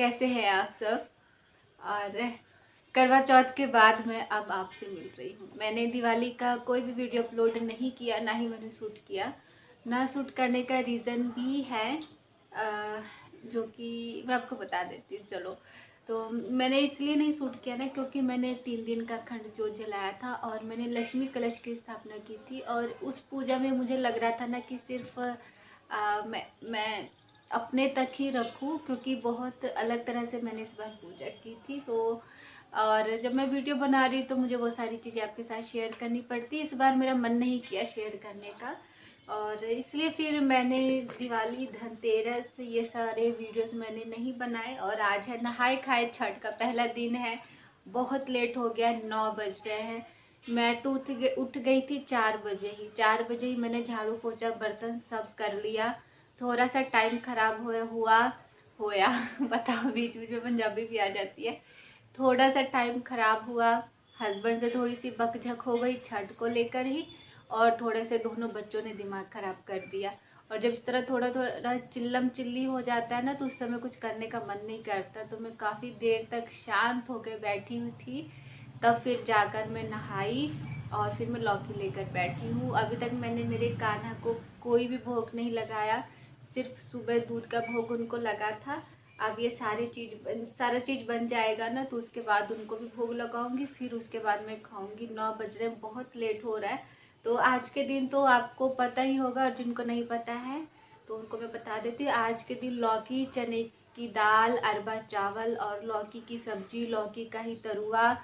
कैसे हैं आप सब। और करवा चौथ के बाद मैं अब आपसे मिल रही हूँ। मैंने दिवाली का कोई भी वीडियो अपलोड नहीं किया, ना ही मैंने शूट किया। ना शूट करने का रीज़न भी है जो कि मैं आपको बता देती हूँ। चलो, तो मैंने इसलिए नहीं शूट किया ना क्योंकि मैंने 3 दिन का खंड जोत जलाया था और मैंने लक्ष्मी कलश की स्थापना की थी। और उस पूजा में मुझे लग रहा था ना कि सिर्फ मैं अपने तक ही रखूं, क्योंकि बहुत अलग तरह से मैंने इस बार पूजा की थी। तो और जब मैं वीडियो बना रही हूँ तो मुझे वो सारी चीज़ें आपके साथ शेयर करनी पड़ती है। इस बार मेरा मन नहीं किया शेयर करने का, और इसलिए फिर मैंने दिवाली, धनतेरस, ये सारे वीडियोस मैंने नहीं बनाए। और आज है नहाए खाए छठ का पहला दिन है। बहुत लेट हो गया, 9 बज रहे हैं। मैं तो उठ गई थी 4 बजे ही। 4 बजे ही मैंने झाड़ू पोछा बर्तन सब कर लिया। थोड़ा सा टाइम खराब हुआ बताओ, बीच बीच में पंजाबी भी आ जाती है। थोड़ा सा टाइम खराब हुआ, हस्बैंड से थोड़ी सी बकझक हो गई छठ को लेकर ही, और थोड़े से दोनों बच्चों ने दिमाग खराब कर दिया। और जब इस तरह थोड़ा थोड़ा चिल्लम चिल्ली हो जाता है ना, तो उस समय कुछ करने का मन नहीं करता। तो मैं काफ़ी देर तक शांत होकर बैठी हुई थी। तब फिर जाकर मैं नहाई और फिर मैं लौकी लेकर बैठी हूँ। अभी तक मैंने मेरे कान्हा को कोई भी भोग नहीं लगाया, सिर्फ सुबह दूध का भोग उनको लगा था। अब ये सारा चीज़ बन जाएगा ना, तो उसके बाद उनको भी भोग लगाऊंगी, फिर उसके बाद मैं खाऊंगी। 9 बज रहे हैं, बहुत लेट हो रहा है। तो आज के दिन तो आपको पता ही होगा, और जिनको नहीं पता है तो उनको मैं बता देती हूँ। आज के दिन लौकी, चने की दाल, अरबा चावल और लौकी की सब्जी, लौकी का ही तरुआ,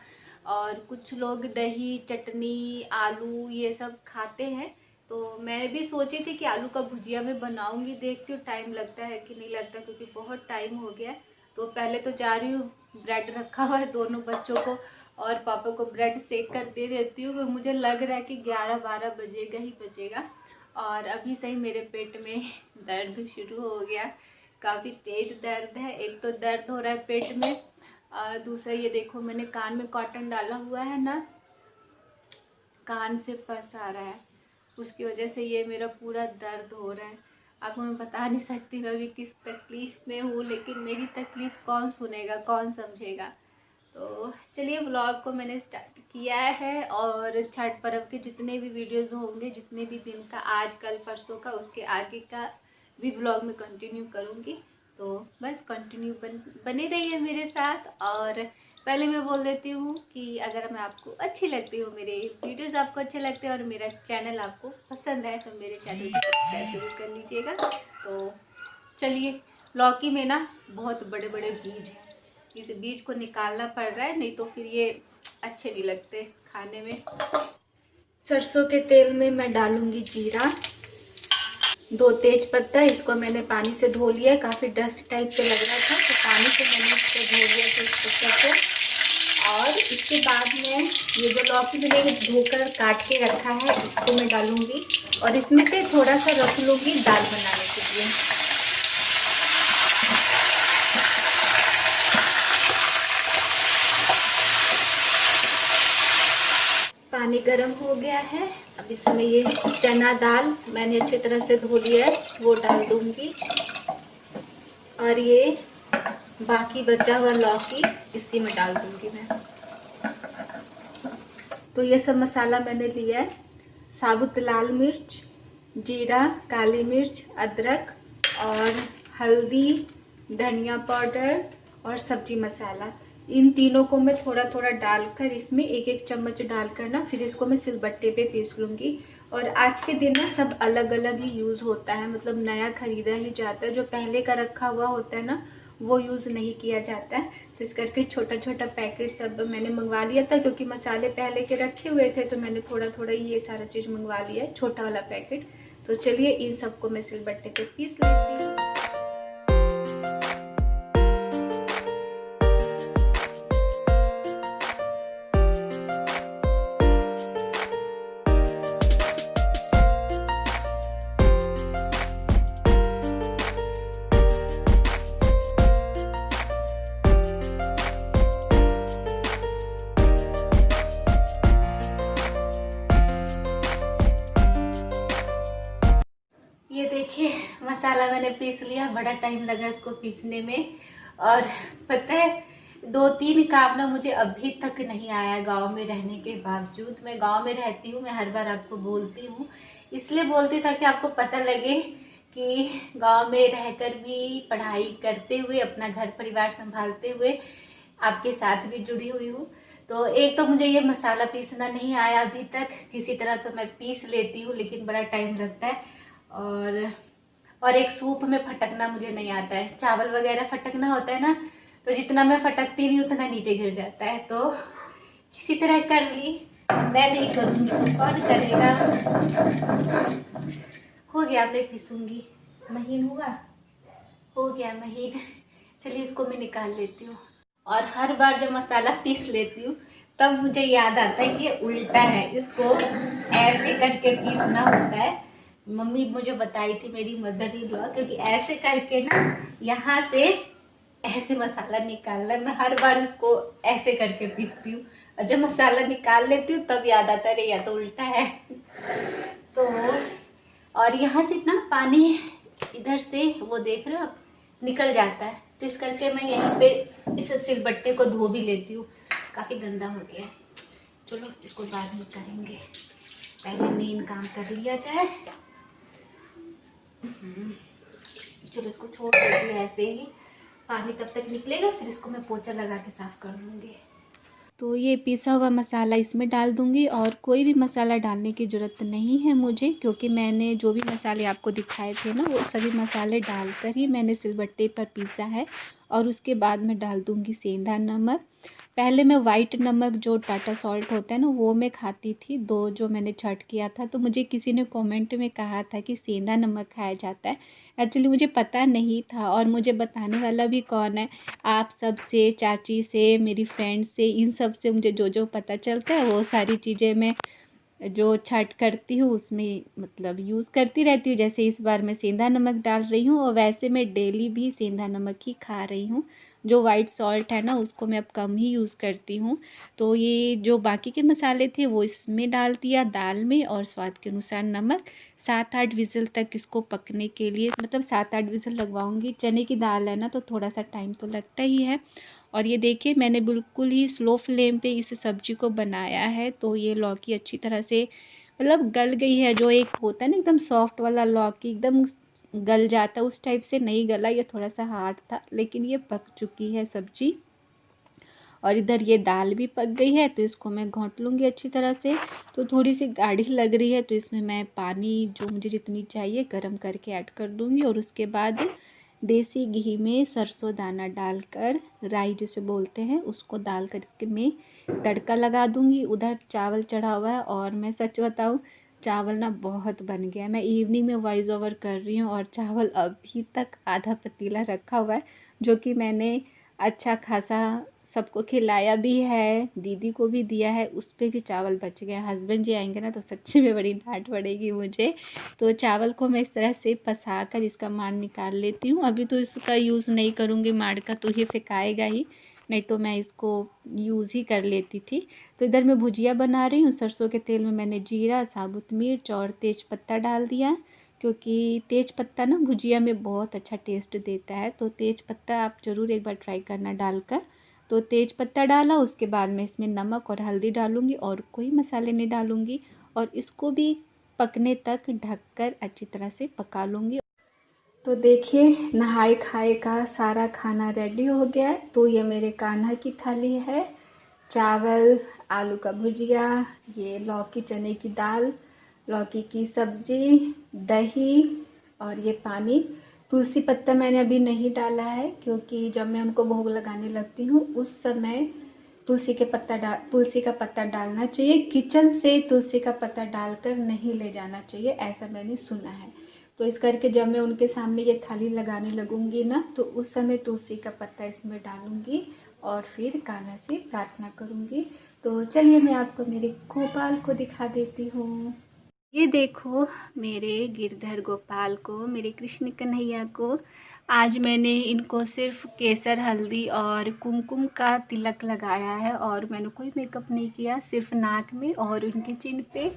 और कुछ लोग दही, चटनी, आलू ये सब खाते हैं। तो मैं भी सोची थी कि आलू का भुजिया मैं बनाऊंगी, देखती हूँ टाइम लगता है कि नहीं लगता, क्योंकि बहुत टाइम हो गया है। तो पहले तो जा रही हूँ, ब्रेड रखा हुआ है दोनों बच्चों को, और पापा को ब्रेड सेक कर दे देती हूँ। मुझे लग रहा है कि 11-12 बजेगा ही बजेगा। और अभी सही मेरे पेट में दर्द शुरू हो गया, काफ़ी तेज दर्द है। एक तो दर्द हो रहा है पेट में, और दूसरा ये देखो मैंने कान में कॉटन डाला हुआ है ना, कान से पस आ रहा है, उसकी वजह से ये मेरा पूरा दर्द हो रहा है। आपको मैं बता नहीं सकती मैं अभी किस तकलीफ़ में हूँ, लेकिन मेरी तकलीफ़ कौन सुनेगा, कौन समझेगा। तो चलिए, व्लॉग को मैंने स्टार्ट किया है, और छठ पर्व के जितने भी वीडियोस होंगे, जितने भी दिन का, आज कल परसों का, उसके आगे का भी व्लॉग में कंटिन्यू करूँगी। तो बस कंटिन्यू बने रहिए मेरे साथ। और पहले मैं बोल देती हूँ कि अगर मैं आपको अच्छी लगती हूँ, मेरे वीडियोस आपको अच्छे लगते हैं और मेरा चैनल आपको पसंद है, तो मेरे चैनल को सब्सक्राइब जरूर कर लीजिएगा। तो चलिए, लौकी में ना बहुत बड़े बड़े बीज हैं, इस बीज को निकालना पड़ रहा है, नहीं तो फिर ये अच्छे नहीं लगते खाने में। सरसों के तेल में मैं डालूंगी जीरा, 2 तेज पत्ता। इसको मैंने पानी से धो लिया है, काफ़ी डस्ट टाइप से लग रहा था, तो पानी से मैंने इसको धो लिया तेज पत्ता को। और इसके बाद में ये जो लौकी मैंने धोकर काट के रखा है, इसको मैं डालूंगी, और इसमें से थोड़ा सा रख लूँगी दाल बनाने के लिए। पानी गर्म हो गया है, अब इसमें ये चना दाल मैंने अच्छी तरह से धो लिया है, वो डाल दूंगी। और ये बाकी बचा हुआ लौकी इसी में डाल दूंगी मैं। तो ये सब मसाला मैंने लिया है, साबुत लाल मिर्च, जीरा, काली मिर्च, अदरक और हल्दी, धनिया पाउडर और सब्जी मसाला। इन तीनों को मैं थोड़ा थोड़ा डालकर, इसमें 1-1 चम्मच डालकर ना, फिर इसको मैं सिलबट्टे पे पीस लूँगी। और आज के दिन ना सब अलग अलग ही यूज़ होता है, मतलब नया खरीदा ही जाता है, जो पहले का रखा हुआ होता है ना, वो यूज़ नहीं किया जाता है। तो इस करके छोटा छोटा पैकेट सब मैंने मंगवा लिया था, क्योंकि मसाले पहले के रखे हुए थे, तो मैंने थोड़ा थोड़ा ये सारा चीज़ मंगवा लिया है, छोटा वाला पैकेट। तो चलिए, इन सबको मैं सिलबट्टे पे पीस लेती हूँ। ये देखिए, मसाला मैंने पीस लिया, बड़ा टाइम लगा इसको पीसने में। और पता है 2-3 काम ना मुझे अभी तक नहीं आया गांव में रहने के बावजूद। मैं गांव में रहती हूँ, मैं हर बार आपको बोलती हूँ, इसलिए बोलती ताकि आपको पता लगे कि गांव में रहकर भी पढ़ाई करते हुए अपना घर परिवार संभालते हुए आपके साथ भी जुड़ी हुई हूँ। तो एक तो मुझे ये मसाला पीसना नहीं आया अभी तक, किसी तरह तो मैं पीस लेती हूँ लेकिन बड़ा टाइम लगता है। और एक सूप में फटकना मुझे नहीं आता है। चावल वगैरह फटकना होता है ना, तो जितना मैं फटकती नहीं उतना नीचे गिर जाता है। तो किसी तरह कर ली, मैं नहीं करूँगी तो कौन करेगा। हो गया, मैं पीसूंगी। महीन हुआ, हो गया महीन। चलिए इसको मैं निकाल लेती हूँ। और हर बार जब मसाला पीस लेती हूँ तब मुझे याद आता है कि ये उल्टा है, इसको ऐसे करके पीसना होता है। मम्मी मुझे बताई थी, मेरी मदर इन लॉ, क्योंकि ऐसे करके ना यहाँ से ऐसे मसाला निकालना। मैं हर बार उसको ऐसे करके पीसती हूँ और जब मसाला निकाल लेती हूँ तब याद आता है अरे या तो उल्टा है। तो और यहाँ से ना पानी इधर से वो देख रहे हो आप निकल जाता है, तो इस करके मैं यहीं पे इस सिलबट्टे को धो भी लेती हूँ। काफ़ी गंदा हो गया है, चलो इसको बाद में करेंगे, पहले मेन काम कर लिया जाए। चलो इसको छोड़ देती हूँ ऐसे ही, पानी तब तक निकलेगा, फिर इसको मैं पोछा लगा के साफ कर लूँगी। तो ये पिसा हुआ मसाला इसमें डाल दूँगी और कोई भी मसाला डालने की ज़रूरत नहीं है मुझे, क्योंकि मैंने जो भी मसाले आपको दिखाए थे ना वो सभी मसाले डालकर ही मैंने सिलबट्टे पर पीसा है। और उसके बाद मैं डाल दूँगी सेंधा नमक। पहले मैं वाइट नमक जो टाटा सॉल्ट होता है ना वो मैं खाती थी, 2 जो मैंने छठ किया था, तो मुझे किसी ने कमेंट में कहा था कि सेंधा नमक खाया जाता है। एक्चुअली मुझे पता नहीं था, और मुझे बताने वाला भी कौन है, आप सब से, चाची से, मेरी फ्रेंड से, इन सब से मुझे जो जो पता चलता है वो सारी चीज़ें मैं जो छठ करती हूँ उसमें मतलब यूज़ करती रहती हूँ। जैसे इस बार मैं सेंधा नमक डाल रही हूँ, और वैसे मैं डेली भी सेंधा नमक ही खा रही हूँ। जो वाइट सॉल्ट है ना उसको मैं अब कम ही यूज़ करती हूँ। तो ये जो बाकी के मसाले थे वो इसमें डाल दिया दाल में, और स्वाद के अनुसार नमक। 7-8 विज़ल तक इसको पकने के लिए, मतलब 7-8 विज़ल लगवाऊंगी। चने की दाल है ना तो थोड़ा सा टाइम तो लगता ही है। और ये देखिए मैंने बिल्कुल ही स्लो फ्लेम पे इस सब्ज़ी को बनाया है, तो ये लौकी अच्छी तरह से मतलब गल गई है। जो एक होता है ना एकदम सॉफ्ट वाला लौकी एकदम गल जाता है, उस टाइप से नहीं गला, ये थोड़ा सा हार्ड था, लेकिन ये पक चुकी है सब्ज़ी। और इधर ये दाल भी पक गई है, तो इसको मैं घोंट लूँगी अच्छी तरह से। तो थोड़ी सी गाढ़ी लग रही है, तो इसमें मैं पानी जो मुझे जितनी चाहिए गर्म करके ऐड कर दूँगी। और उसके बाद देसी घी में सरसों दाना डालकर, राई जिसे बोलते हैं, उसको डालकर इसके मैं तड़का लगा दूँगी। उधर चावल चढ़ा हुआ है, और मैं सच बताऊँ चावल ना बहुत बन गया है। मैं इवनिंग में वॉइस ओवर कर रही हूँ और चावल अभी तक आधा पतीला रखा हुआ है, जो कि मैंने अच्छा खासा सबको खिलाया भी है, दीदी को भी दिया है, उस पे भी चावल बच गए। हस्बैंड जी आएंगे ना तो सच्ची में बड़ी डांट पड़ेगी मुझे। तो चावल को मैं इस तरह से फंसा कर इसका मांड निकाल लेती हूँ। अभी तो इसका यूज़ नहीं करूँगी, मांड का तो ये फेंकाएगा ही, नहीं तो मैं इसको यूज़ ही कर लेती थी। तो इधर मैं भुजिया बना रही हूँ। सरसों के तेल में मैंने जीरा, साबुत मिर्च और तेज पत्ता डाल दिया, क्योंकि तेज पत्ता ना भुजिया में बहुत अच्छा टेस्ट देता है। तो तेज पत्ता आप ज़रूर एक बार ट्राई करना डालकर। तो तेज पत्ता डाला, उसके बाद मैं इसमें नमक और हल्दी डालूँगी और कोई मसाले नहीं डालूँगी, और इसको भी पकने तक ढककर अच्छी तरह से पका लूँगी। तो देखिए नहाए खाए का सारा खाना रेडी हो गया है। तो ये मेरे कान्हा की थाली है, चावल, आलू का भुजिया, ये लौकी चने की दाल, लौकी की सब्जी, दही और ये पानी। तुलसी पत्ता मैंने अभी नहीं डाला है, क्योंकि जब मैं उनको भोग लगाने लगती हूँ उस समय तुलसी का पत्ता डालना चाहिए। किचन से तुलसी का पत्ता डालकर नहीं ले जाना चाहिए, ऐसा मैंने सुना है। तो इस करके जब मैं उनके सामने ये थाली लगाने लगूंगी ना तो उस समय तुलसी का पत्ता इसमें डालूंगी और फिर कान्हा से प्रार्थना करूंगी। तो चलिए मैं आपको मेरे गोपाल को दिखा देती हूँ। ये देखो मेरे गिरधर गोपाल को, मेरे कृष्ण कन्हैया को। आज मैंने इनको सिर्फ केसर, हल्दी और कुमकुम का तिलक लगाया है, और मैंने कोई मेकअप नहीं किया, सिर्फ नाक में और उनके चिन पे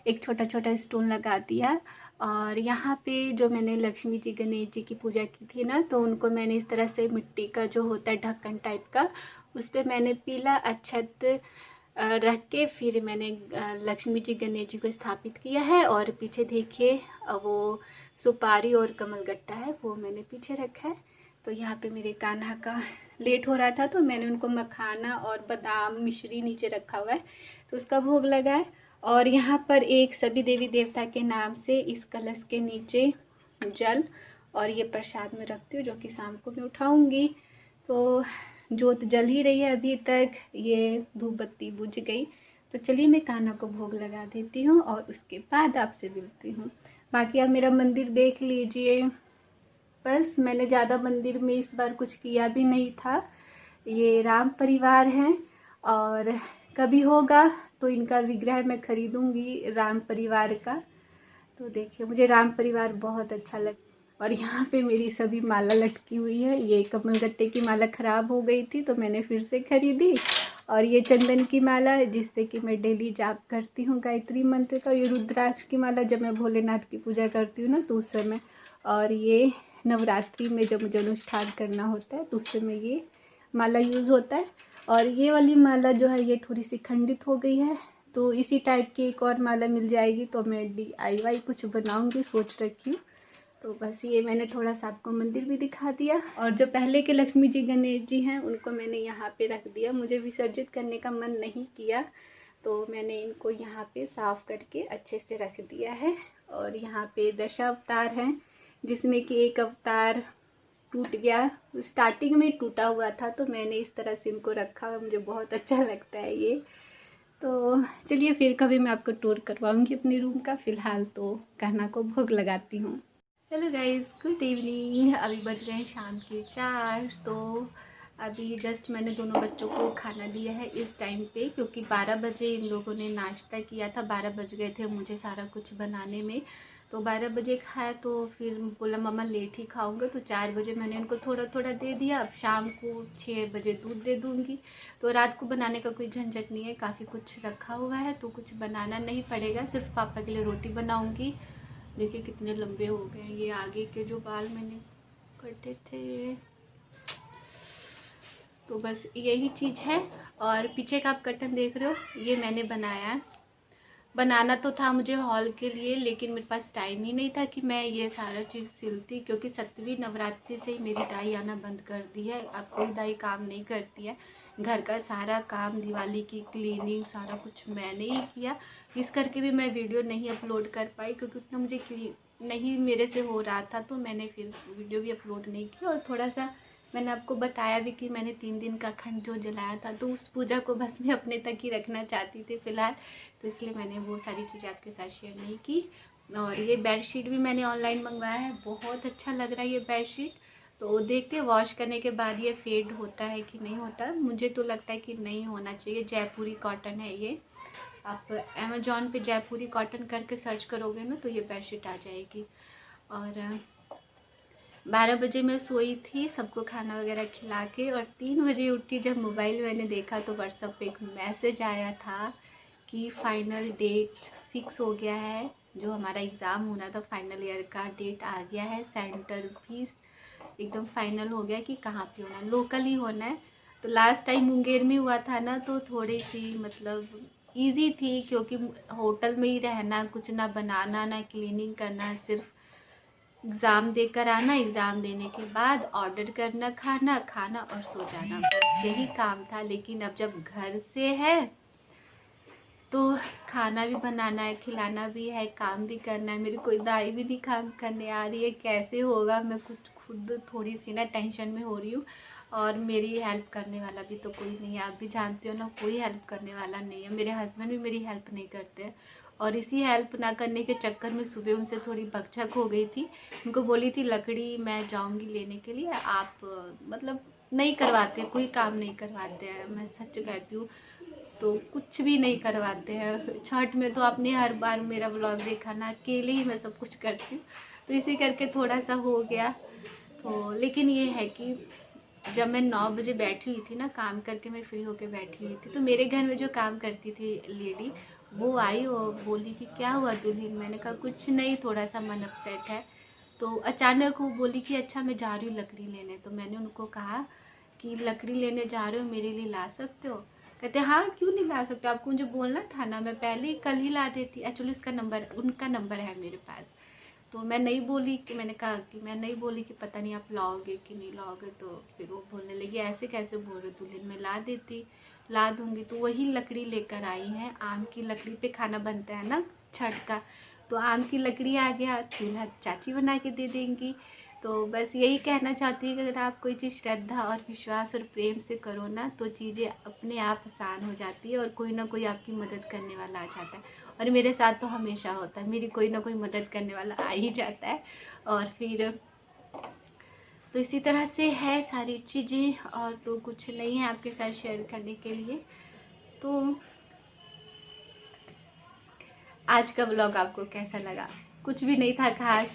एक छोटा छोटा स्टोन लगा दिया। और यहाँ पे जो मैंने लक्ष्मी जी गणेश जी की पूजा की थी ना, तो उनको मैंने इस तरह से मिट्टी का जो होता है ढक्कन टाइप का, उस पर मैंने पीला अक्षत रख के फिर मैंने लक्ष्मी जी गणेश जी को स्थापित किया है। और पीछे देखिए वो सुपारी और कमलगट्टा है, वो मैंने पीछे रखा है। तो यहाँ पे मेरे कान्हा का लेट हो रहा था, तो मैंने उनको मखाना और बादाम मिश्री नीचे रखा हुआ है, तो उसका भोग लगा है। और यहाँ पर एक सभी देवी देवता के नाम से इस कलश के नीचे जल और ये प्रसाद में रखती हूँ, जो कि शाम को मैं उठाऊंगी। तो जोत जल ही रही है अभी तक, ये धूप बत्ती बुझ गई। तो चलिए मैं कान्हा को भोग लगा देती हूँ और उसके बाद आपसे मिलती हूँ। बाकी आप मेरा मंदिर देख लीजिए। बस मैंने ज़्यादा मंदिर में इस बार कुछ किया भी नहीं था। ये राम परिवार हैं और कभी होगा तो इनका विग्रह मैं खरीदूंगी राम परिवार का। तो देखिए मुझे राम परिवार बहुत अच्छा लगता है। और यहाँ पे मेरी सभी माला लटकी हुई है। ये कमलगट्टे की माला ख़राब हो गई थी तो मैंने फिर से खरीदी। और ये चंदन की माला जिससे कि मैं डेली जाप करती हूँ गायत्री मंत्र का। ये रुद्राक्ष की माला जब मैं भोलेनाथ की पूजा करती हूँ ना तो उस समय। और ये नवरात्रि में जब मुझे अनुष्ठान करना होता है तो उस समय ये माला यूज़ होता है। और ये वाली माला जो है ये थोड़ी सी खंडित हो गई है, तो इसी टाइप की एक और माला मिल जाएगी तो मैं DIY कुछ बनाऊंगी सोच रखी हूँ। तो बस ये मैंने थोड़ा सा आपको मंदिर भी दिखा दिया। और जो पहले के लक्ष्मी जी गणेश जी हैं उनको मैंने यहाँ पे रख दिया। मुझे विसर्जित करने का मन नहीं किया तो मैंने इनको यहाँ पे साफ करके अच्छे से रख दिया है। और यहाँ पे दशावतार हैं जिसमें कि एक अवतार टूट गया, स्टार्टिंग में टूटा हुआ था, तो मैंने इस तरह से इनको रखा हुआ। मुझे बहुत अच्छा लगता है ये। तो चलिए फिर कभी मैं आपको टूर करवाऊंगी अपने रूम का। फ़िलहाल तो कान्हा को भोग लगाती हूँ। Hello guys, good evening. अभी बज रहे हैं शाम के 4। तो अभी जस्ट मैंने दोनों बच्चों को खाना दिया है इस टाइम पे, क्योंकि 12 बजे इन लोगों ने नाश्ता किया था। 12 बज गए थे मुझे सारा कुछ बनाने में, तो 12 बजे खाया। तो फिर बोला मम्मा लेट ही खाऊंगा, तो 4 बजे मैंने इनको थोड़ा थोड़ा दे दिया। अब शाम को 6 बजे दूध दे दूँगी। तो रात को बनाने का कोई झंझट नहीं है, काफ़ी कुछ रखा हुआ है तो कुछ बनाना नहीं पड़ेगा। सिर्फ पापा के लिए रोटी बनाऊँगी। देखिए कितने लंबे हो गए ये आगे के जो बाल मैंने कटे थे। तो बस यही चीज़ है। और पीछे का आप कर्टन देख रहे हो, ये मैंने बनाया है। बनाना तो था मुझे हॉल के लिए, लेकिन मेरे पास टाइम ही नहीं था कि मैं ये सारा चीज़ सिलती, क्योंकि 7वीं नवरात्रि से ही मेरी दाई आना बंद कर दी है। अब कोई दाई काम नहीं करती है। घर का सारा काम, दिवाली की क्लीनिंग, सारा कुछ मैंने ही किया। इस करके भी मैं वीडियो नहीं अपलोड कर पाई, क्योंकि उतना मुझे नहीं मेरे से हो रहा था, तो मैंने फिर वीडियो भी अपलोड नहीं की। और थोड़ा सा मैंने आपको बताया भी कि मैंने 3 दिन का अखंड जो जलाया था, तो उस पूजा को बस मैं अपने तक ही रखना चाहती थी फ़िलहाल। तो इसलिए मैंने वो सारी चीज़ें आपके साथ शेयर नहीं की। और ये बेडशीट भी मैंने ऑनलाइन मंगवाया है, बहुत अच्छा लग रहा है ये बेडशीट। तो देखते हैं वॉश करने के बाद ये फेड होता है कि नहीं होता। मुझे तो लगता है कि नहीं होना चाहिए। जयपुरी कॉटन है ये। आप अमेजोन पे जयपुरी कॉटन करके सर्च करोगे ना तो ये बेडशीट आ जाएगी। और 12 बजे मैं सोई थी सबको खाना वगैरह खिला के, और 3 बजे उठी। जब मोबाइल मैंने देखा तो व्हाट्सएप पे एक मैसेज आया था कि फाइनल डेट फिक्स हो गया है। जो हमारा एग्ज़ाम होना था फाइनल ईयर का, डेट आ गया है। सेंटर भी एकदम फाइनल हो गया कि कहाँ पे होना है, लोकल ही होना है। तो लास्ट टाइम मुंगेर में हुआ था ना, तो थोड़ी सी मतलब ईजी थी, क्योंकि होटल में ही रहना, कुछ ना बनाना ना क्लीनिंग करना, सिर्फ एग्ज़ाम देकर आना, एग्ज़ाम देने के बाद ऑर्डर करना, खाना खाना और सो जाना, बस यही काम था। लेकिन अब जब घर से है तो खाना भी बनाना है, खिलाना भी है, काम भी करना है। मेरी कोई दाई भी नहीं काम करने आ रही है, कैसे होगा। मैं कुछ खुद थोड़ी सी ना टेंशन में हो रही हूँ। और मेरी हेल्प करने वाला भी तो कोई नहीं है, आप भी जानते हो ना, कोई हेल्प करने वाला नहीं है। मेरे हस्बैंड भी मेरी हेल्प नहीं करते हैं। और इसी हेल्प ना करने के चक्कर में सुबह उनसे थोड़ी बकझक हो गई थी। उनको बोली थी लकड़ी मैं जाऊंगी लेने के लिए, आप मतलब नहीं करवाते, कोई काम नहीं करवाते हैं। मैं सच कहती हूँ, तो कुछ भी नहीं करवाते हैं। छठ में तो आपने हर बार मेरा व्लॉग देखा ना, अकेले ही मैं सब कुछ करती हूँ। तो इसी करके थोड़ा सा हो गया। तो लेकिन ये है कि जब मैं 9 बजे बैठी हुई थी ना, काम करके मैं फ्री होके बैठी हुई थी, तो मेरे घर में जो काम करती थी लेडी, वो आई और बोली कि क्या हुआ दुल्हन। मैंने कहा कुछ नहीं, थोड़ा सा मन अपसेट है। तो अचानक वो बोली कि अच्छा मैं जा रही हूँ लकड़ी लेने। तो मैंने उनको कहा कि लकड़ी लेने जा रहे हो, मेरे लिए ला सकते हो? कहते हाँ क्यों नहीं ला सकते, आपको मुझे बोलना था ना, मैं पहले ही कल ही ला देती। एक्चुअली उनका नंबर है मेरे पास। तो मैं नहीं बोली कि, मैंने कहा कि मैं नहीं बोली कि पता नहीं आप लाओगे कि नहीं लाओगे। तो फिर वो बोलने लगी ऐसे कैसे बोल रहे दुल्हन, मैं ला देती, ला दूंगी। तो वही लकड़ी लेकर आई है, आम की लकड़ी पे खाना बनता है ना छठ का। तो आम की लकड़ी आ गया, चूल्हा चाची बना के दे देंगी। तो बस यही कहना चाहती हूँ कि अगर आप कोई चीज़ श्रद्धा और विश्वास और प्रेम से करो ना, तो चीज़ें अपने आप आसान हो जाती है और कोई ना कोई आपकी मदद करने वाला आ जाता है। और मेरे साथ तो हमेशा होता है, मेरी कोई ना कोई मदद करने वाला आ ही जाता है। और फिर तो इसी तरह से है सारी चीज़ें, और तो कुछ नहीं है आपके साथ शेयर करने के लिए। तो आज का ब्लॉग आपको कैसा लगा? कुछ भी नहीं था खास,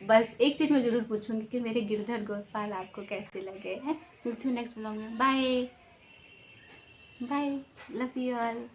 बस एक चीज़ मैं ज़रूर पूछूंगी कि मेरे गिरधर गोपाल आपको कैसे लगे हैं। मिलती हूँ नेक्स्ट ब्लॉग में। Bye bye, love you all.